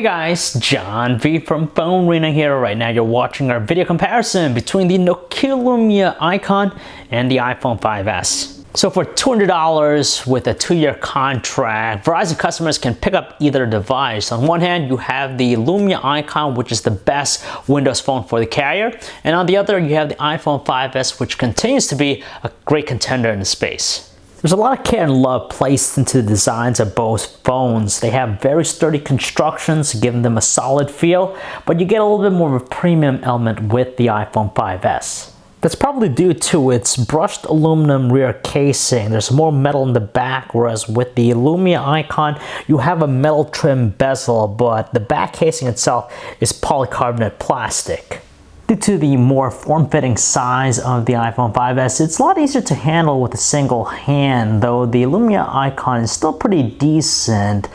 Hey guys, John V from PhoneArena here. Right now you're watching our video comparison between the Nokia Lumia Icon and the iPhone 5S. So for $200 with a 2-year contract, Verizon customers can pick up either device. On one hand, you have the Lumia Icon, which is the best Windows phone for the carrier. And on the other, you have the iPhone 5S, which continues to be a great contender in the space. There's a lot of care and love placed into the designs of both phones. They have very sturdy constructions, giving them a solid feel, but you get a little bit more of a premium element with the iPhone 5S. That's probably due to its brushed aluminum rear casing. There's more metal in the back, whereas with the Lumia Icon, you have a metal trim bezel, but the back casing itself is polycarbonate plastic. Due to the more form-fitting size of the iPhone 5S, it's a lot easier to handle with a single hand, though the Lumia Icon is still pretty decent.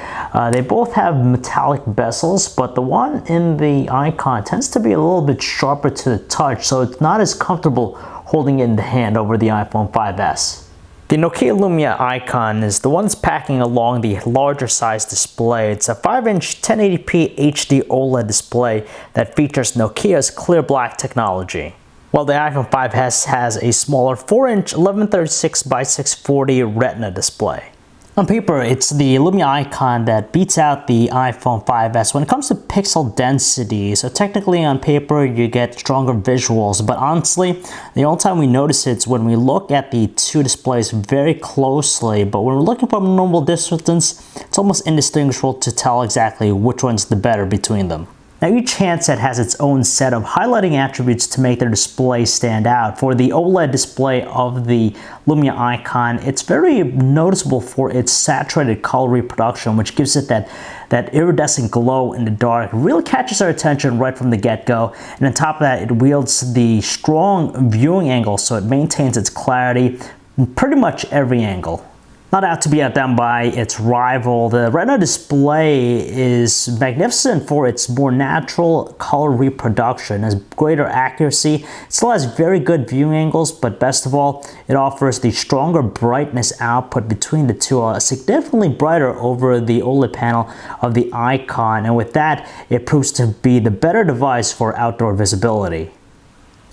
They both have metallic bezels, but the one in the Icon tends to be a little bit sharper to the touch, so it's not as comfortable holding it in the hand over the iPhone 5S. The Nokia Lumia Icon is the one that's packing along the larger size display. It's a 5-inch 1080p HD OLED display that features Nokia's clear black technology, while the iPhone 5S has a smaller 4-inch 1136 by 640 Retina display. On paper, it's the Lumia Icon that beats out the iPhone 5S when it comes to pixel density. So technically on paper, you get stronger visuals, but honestly, the only time we notice it's when we look at the two displays very closely. But when we're looking from a normal distance, it's almost indistinguishable to tell exactly which one's the better between them. Now each handset has its own set of highlighting attributes to make their display stand out. For the OLED display of the Lumia Icon, it's very noticeable for its saturated color reproduction, which gives it that iridescent glow in the dark. It really catches our attention right from the get-go. And on top of that, it wields the strong viewing angle, so it maintains its clarity in pretty much every angle. Not out to be outdone by its rival, the Retina display is magnificent for its more natural color reproduction, has greater accuracy, it still has very good viewing angles, but best of all, it offers the stronger brightness output between the two, significantly brighter over the OLED panel of the Icon, and with that, it proves to be the better device for outdoor visibility.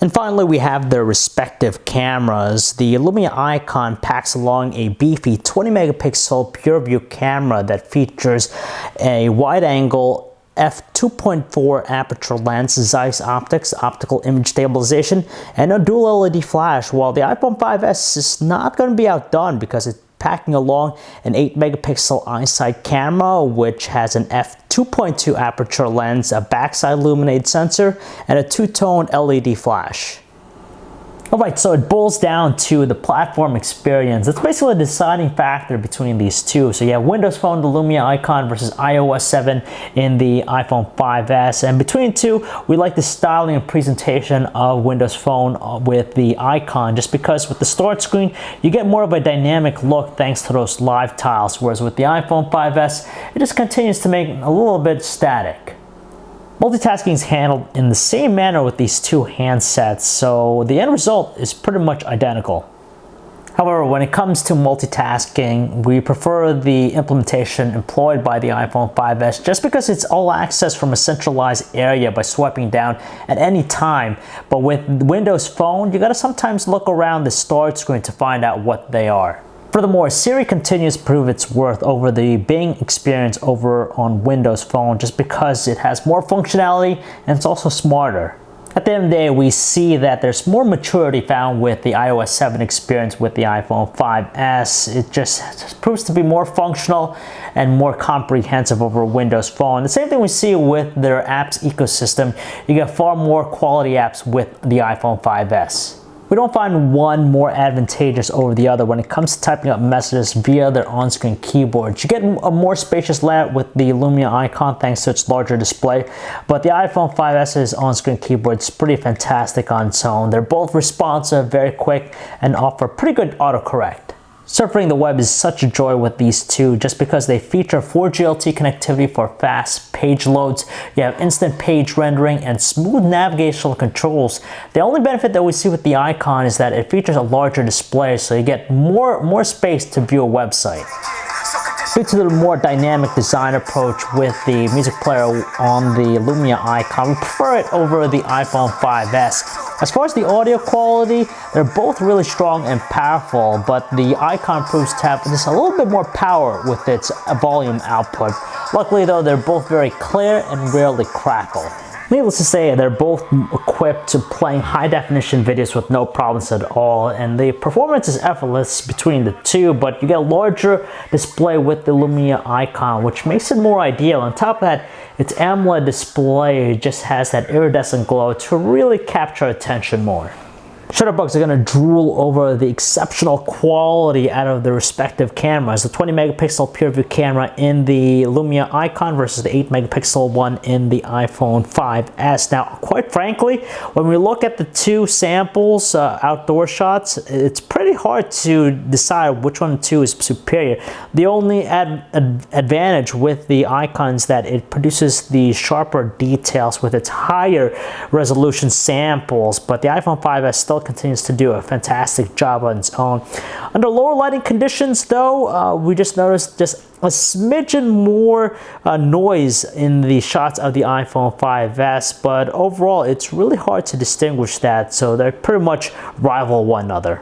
And finally, we have their respective cameras. The Lumia Icon packs along a beefy 20 megapixel PureView camera that features a wide-angle f2.4 aperture lens, Zeiss optics, optical image stabilization, and a dual LED flash, while the iPhone 5S is not going to be outdone because it's packing along an 8 megapixel iSight camera, which has an f2.2 aperture lens, a backside illuminated sensor, and a two-tone LED flash. Alright, so it boils down to the platform experience. It's basically the deciding factor between these two. So you have Windows Phone, the Lumia Icon, versus iOS 7 in the iPhone 5S. And between the two, we like the styling and presentation of Windows Phone with the Icon, just because with the start screen, you get more of a dynamic look thanks to those live tiles, whereas with the iPhone 5S, it just continues to make a little bit static. Multitasking is handled in the same manner with these two handsets, so the end result is pretty much identical. However, when it comes to multitasking, we prefer the implementation employed by the iPhone 5S just because it's all access from a centralized area by swiping down at any time. But with Windows Phone, you gotta sometimes look around the start screen to find out what they are. Furthermore, Siri continues to prove its worth over the Bing experience over on Windows Phone just because it has more functionality and it's also smarter. At the end of the day, we see that there's more maturity found with the iOS 7 experience with the iPhone 5S. It just proves to be more functional and more comprehensive over Windows Phone. The same thing we see with their apps ecosystem. You get far more quality apps with the iPhone 5S. We don't find one more advantageous over the other when it comes to typing up messages via their on-screen keyboards. You get a more spacious layout with the Lumia Icon thanks to its larger display, but the iPhone 5S's on-screen keyboard is pretty fantastic on its own. They're both responsive, very quick, and offer pretty good autocorrect. Surfing the web is such a joy with these two just because they feature 4G LTE connectivity for fast page loads. You have instant page rendering and smooth navigational controls. The only benefit that we see with the Icon is that it features a larger display, so you get more space to view a website. Due to the more dynamic design approach with the music player on the Lumia Icon, we prefer it over the iPhone 5S. As far as the audio quality, they're both really strong and powerful, but the Icon proves to have just a little bit more power with its volume output. Luckily though, they're both very clear and rarely crackle. Needless to say, they're both equipped to playing high-definition videos with no problems at all, and the performance is effortless between the two, but you get a larger display with the Lumia Icon, which makes it more ideal. On top of that, its AMOLED display just has that iridescent glow to really capture attention more. Shutterbugs are going to drool over the exceptional quality out of the respective cameras. The 20 megapixel pure view camera in the Lumia Icon versus the 8 megapixel one in the iPhone 5S. Now, quite frankly, when we look at the two samples, outdoor shots, it's pretty hard to decide which one of the two is superior. The only advantage with the Icon is that it produces the sharper details with its higher resolution samples, but the iPhone 5S still continues to do a fantastic job on its own. Under lower lighting conditions though, we just noticed just a smidgen more noise in the shots of the iPhone 5S, but overall it's really hard to distinguish that, so they pretty much rival one another.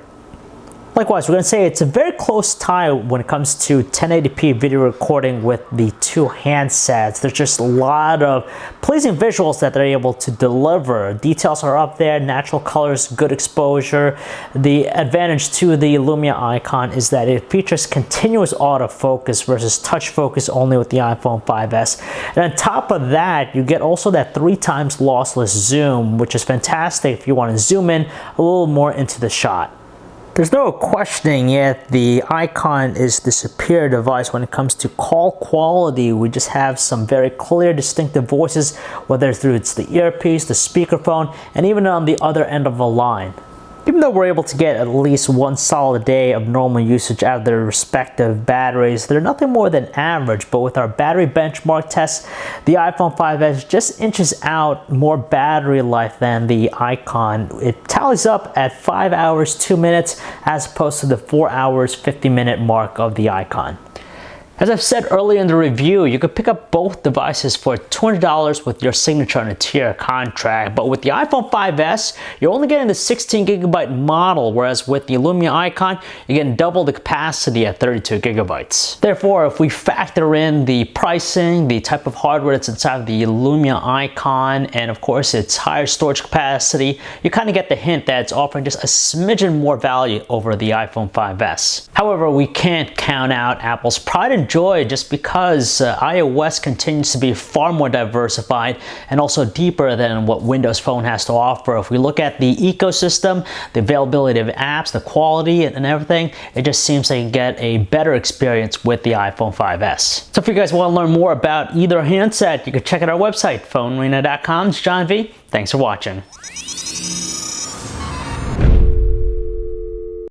Likewise, we're going to say it's a very close tie when it comes to 1080p video recording with the two handsets. There's just a lot of pleasing visuals that they're able to deliver. Details are up there, natural colors, good exposure. The advantage to the Lumia Icon is that it features continuous autofocus versus touch focus only with the iPhone 5S. And on top of that, you get also that 3 times lossless zoom, which is fantastic if you want to zoom in a little more into the shot. There's no questioning yet the Icon is the superior device when it comes to call quality. We just have some very clear, distinctive voices, whether through it's the earpiece, the speakerphone, and even on the other end of the line. Even though we're able to get at least one solid day of normal usage out of their respective batteries, they're nothing more than average, but with our battery benchmark tests, the iPhone 5S just inches out more battery life than the Icon. It tallies up at 5 hours 2 minutes as opposed to the 4 hours 50-minute mark of the Icon. As I've said earlier in the review, you could pick up both devices for $200 with your signature on a tier contract, but with the iPhone 5S, you're only getting the 16GB model, whereas with the Lumia Icon, you're getting double the capacity at 32GB. Therefore, if we factor in the pricing, the type of hardware that's inside the Lumia Icon, and of course its higher storage capacity, you kind of get the hint that it's offering just a smidgen more value over the iPhone 5S. However, we can't count out Apple's pride and joy just because iOS continues to be far more diversified and also deeper than what Windows Phone has to offer. If we look at the ecosystem, the availability of apps, the quality and everything, it just seems like you get a better experience with the iPhone 5S. So if you guys want to learn more about either handset, you can check out our website, PhoneArena.com. It's John V. Thanks for watching.